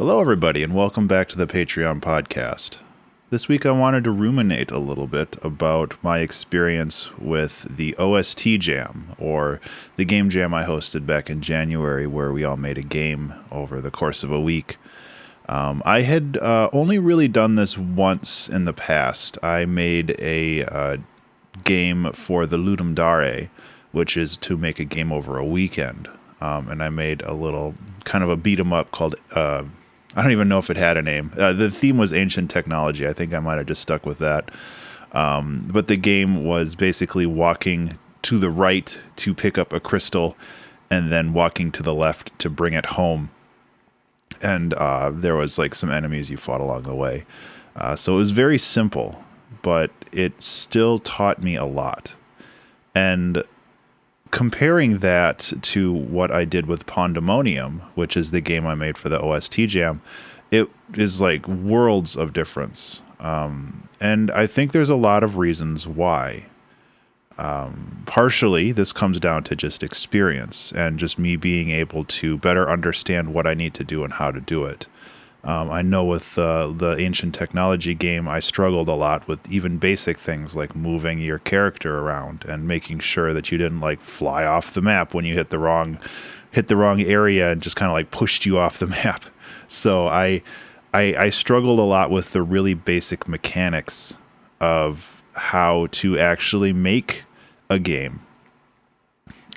Hello, everybody, and welcome back to the Patreon podcast. This week I wanted to ruminate a little bit about my experience with the OST Jam, or the game jam I hosted back in January, where we all made a game over the course of a week. I had only really done this once in the past. I made a game for the Ludum Dare, which is to make a game over a weekend. And I made a little kind of a beat 'em up called, I don't even know if it had a name. The theme was ancient technology. I think I might have just stuck with that. But the game was basically walking to the right to pick up a crystal and then walking to the left to bring it home. And there was like some enemies you fought along the way. So it was very simple, but it still taught me a lot. And comparing that to what I did with Pandemonium, which is the game I made for the OST Jam, it is like worlds of difference. And I think there's a lot of reasons why. Partially, this comes down to just experience and just me being able to better understand what I need to do and how to do it. I know with the ancient technology game, I struggled a lot with even basic things like moving your character around and making sure that you didn't like fly off the map when you hit the wrong area and just kind of like pushed you off the map. So I struggled a lot with the really basic mechanics of how to actually make a game.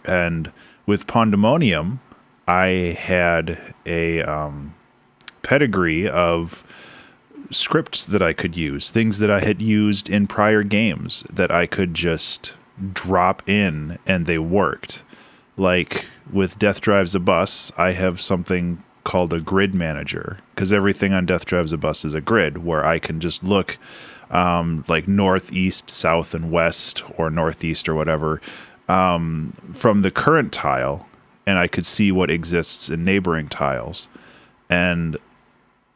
And with Pandemonium, I had a pedigree of scripts that I could use, things that I had used in prior games that I could just drop in and they worked. Like with Death Drives a Bus, I have something called a grid manager, because everything on Death Drives a Bus is a grid where I can just look like north, east, south, and west, or northeast or whatever, from the current tile, and I could see what exists in neighboring tiles. And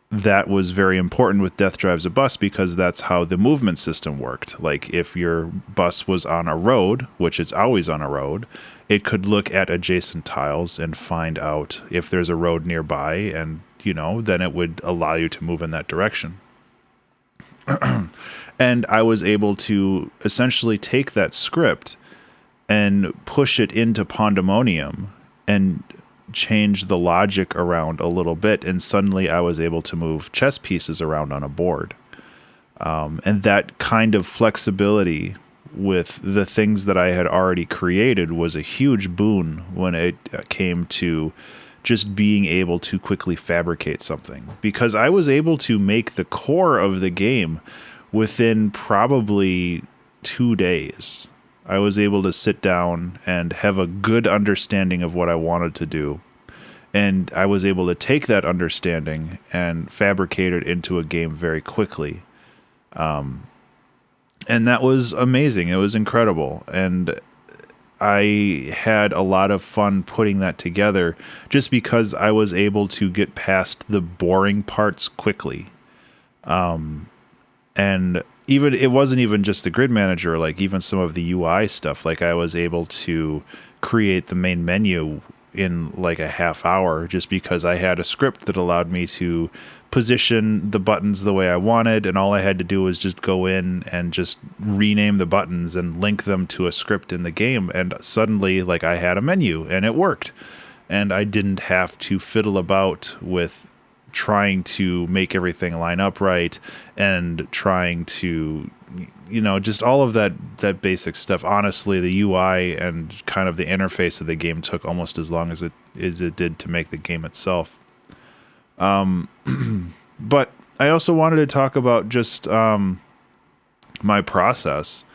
that was very important with Death Drives a Bus because that's how the movement system worked. Like if your bus was on a road, which it's always on a road, it could look at adjacent tiles and find out if there's a road nearby, and then it would allow you to move in that direction. And I was able to essentially take that script and push it into Pandemonium and change the logic around a little bit, and suddenly I was able to move chess pieces around on a board. And that kind of flexibility with the things that I had already created was a huge boon when it came to just being able to quickly fabricate something, because I was able to make the core of the game within probably 2 days. I was able to sit down and have a good understanding of what I wanted to do. And I was able to take that understanding and fabricate it into a game very quickly. And that was amazing. It was incredible. And I had a lot of fun putting that together just because I was able to get past the boring parts quickly. And even it wasn't even just the grid manager, like even some of the UI stuff. Like I was able to create the main menu in like a half hour just because I had a script that allowed me to position the buttons the way I wanted, and all I had to do was just go in and just rename the buttons and link them to a script in the game, and suddenly like I had a menu and it worked, and I didn't have to fiddle about with trying to make everything line up right and trying to just all of that basic stuff. Honestly, the UI and kind of the interface of the game took almost as long as it did to make the game itself. But I also wanted to talk about just my process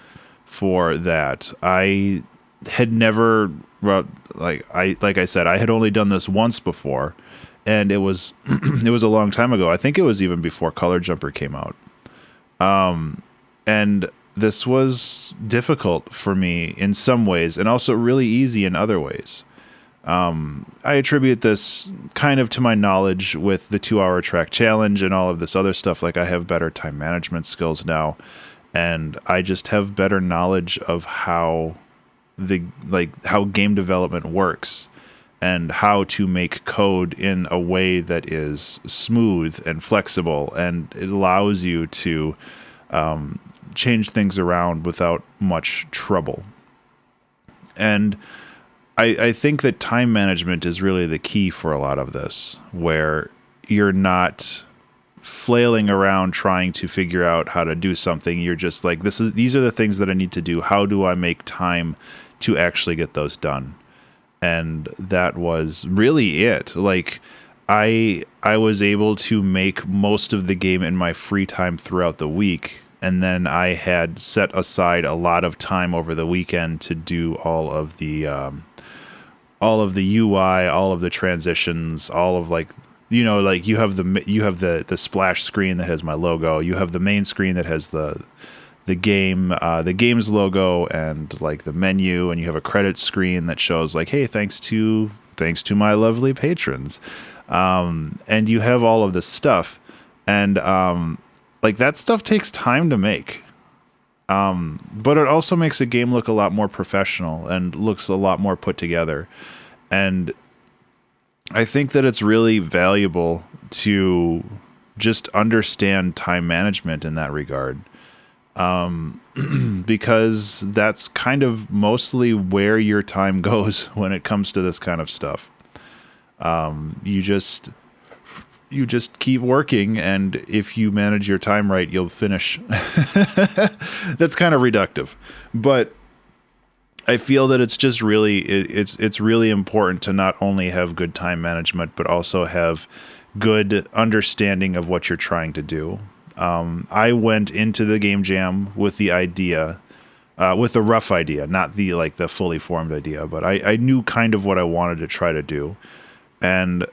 for that. I had never, like I said, I had only done this once before, and it was it was a long time ago. I think it was even before Color Jumper came out. And this was difficult for me in some ways, and also really easy in other ways. I attribute this kind of to my knowledge with the 2-hour track challenge and all of this other stuff. Like I have better time management skills now, and I just have better knowledge of how game development works. and how to make code in a way that is smooth and flexible, and it allows you to change things around without much trouble. And I think that time management is really the key for a lot of this, where you're not flailing around trying to figure out how to do something. You're just like, these are the things that I need to do. How do I make time to actually get those done? And that was really it. Like, I was able to make most of the game in my free time throughout the week, and then I had set aside a lot of time over the weekend to do all of the UI, all of the transitions, all of like, you know, like you have the splash screen that has my logo, you have the main screen that has the game's logo and like the menu, and you have a credit screen that shows like, hey, thanks to my lovely patrons, and you have all of this stuff, and like that stuff takes time to make, but it also makes a game look a lot more professional and looks a lot more put together. And I think that it's really valuable to just understand time management in that regard. Because that's kind of mostly where your time goes when it comes to this kind of stuff. You just keep working, and if you manage your time right, you'll finish. That's kind of reductive, but I feel that it's just really, it's really important to not only have good time management, but also have good understanding of what you're trying to do. I went into the game jam with the idea, with a rough idea, not the fully formed idea, but I knew kind of what I wanted to try to do. And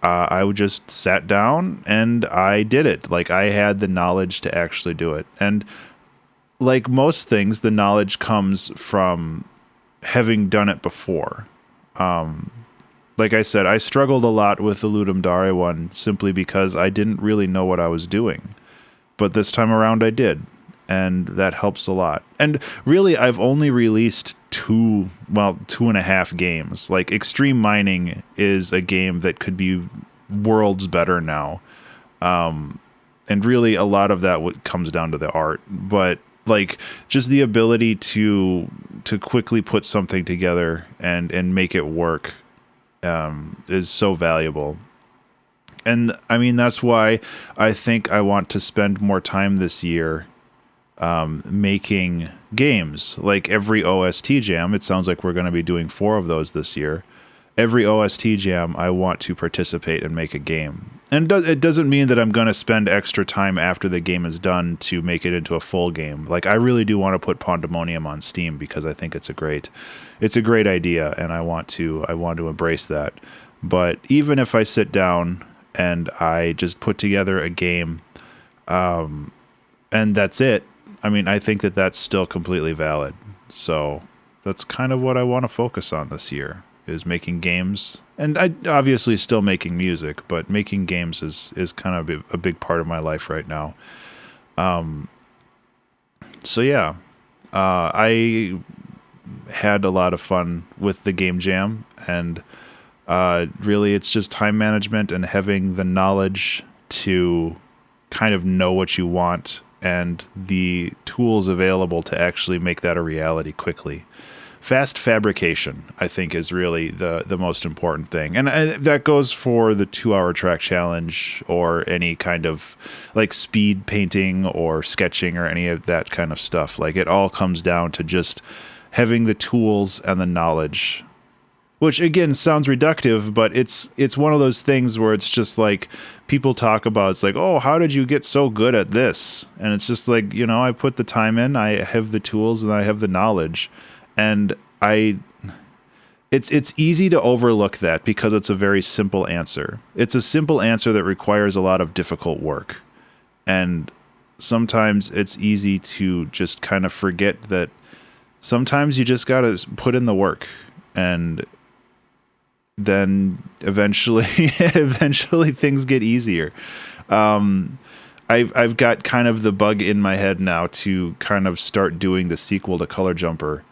I would just sat down and I did it. Like, I had the knowledge to actually do it. And like most things, the knowledge comes from having done it before. Like I said, I struggled a lot with the Ludum Dare one simply because I didn't really know what I was doing. But this time around I did, and that helps a lot. And really, I've only released 2.5 games. Like, Extreme Mining is a game that could be worlds better now. And really, a lot of that comes down to the art. But like, just the ability to quickly put something together and make it work is so valuable. And I mean, that's why I think I want to spend more time this year making games. Like, every OST jam, it sounds like we're going to be doing 4 of those this year. Every OST jam, I want to participate and make a game. And it doesn't mean that I'm going to spend extra time after the game is done to make it into a full game. Like, I really do want to put Pandemonium on Steam because I think it's a great idea, and I want to embrace that. But even if I sit down and I just put together a game, and that's it, I mean, I think that that's still completely valid. So that's kind of what I want to focus on this year, is making games. And I obviously still making music, but making games is kind of a big part of my life right now. So yeah, I had a lot of fun with the game jam, and really it's just time management and having the knowledge to kind of know what you want and the tools available to actually make that a reality quickly. Fast fabrication, I think, is really the most important thing. And that goes for the 2-hour track challenge or any kind of like speed painting or sketching or any of that kind of stuff. Like, it all comes down to just having the tools and the knowledge, which again sounds reductive, but it's one of those things where it's just like people talk about, it's like, oh, how did you get so good at this? And it's just like, you know, I put the time in, I have the tools, and I have the knowledge. And it's easy to overlook that because it's a very simple answer. It's a simple answer that requires a lot of difficult work. And sometimes it's easy to just kind of forget that sometimes you just got to put in the work, and then eventually things get easier. I've got kind of the bug in my head now to kind of start doing the sequel to Color Jumper.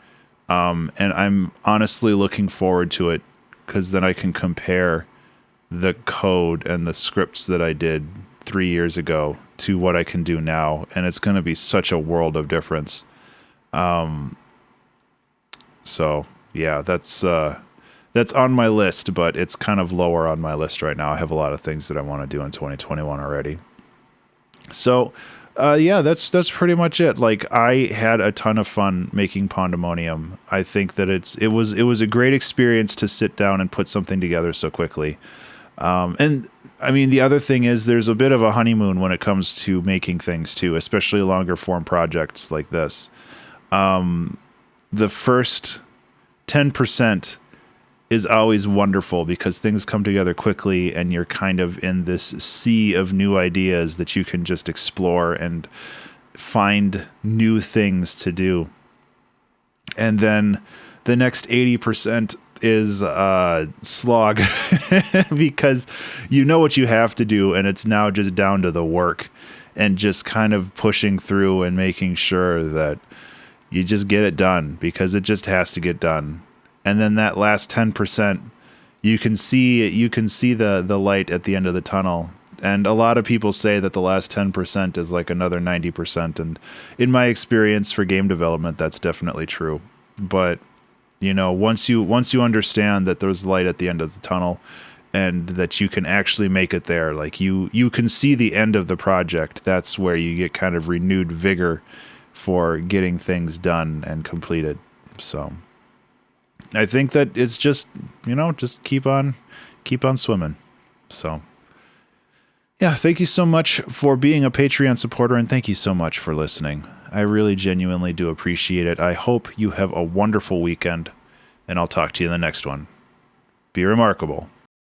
And I'm honestly looking forward to it because then I can compare the code and the scripts that I did 3 years ago to what I can do now, and it's going to be such a world of difference. So yeah, that's on my list, but it's kind of lower on my list right now. I have a lot of things that I want to do in 2021 already. So yeah, that's pretty much it. Like, I had a ton of fun making Pandemonium. I think that it was a great experience to sit down and put something together so quickly. And I mean, the other thing is there's a bit of a honeymoon when it comes to making things too, especially longer form projects like this. The first 10% is always wonderful because things come together quickly and you're kind of in this sea of new ideas that you can just explore and find new things to do. And then the next 80% is slog because you know what you have to do, and it's now just down to the work and just kind of pushing through and making sure that you just get it done because it just has to get done. And then that last 10%, you can see the light at the end of the tunnel. And a lot of people say that the last 10% is like another 90%. And in my experience for game development, that's definitely true. But you know, once you understand that there's light at the end of the tunnel and that you can actually make it there, like you can see the end of the project, that's where you get kind of renewed vigor for getting things done and completed. So I think that it's just, you know, just keep on swimming. So yeah, thank you so much for being a Patreon supporter, and thank you so much for listening. I really genuinely do appreciate it. I hope you have a wonderful weekend, and I'll talk to you in the next one. Be remarkable.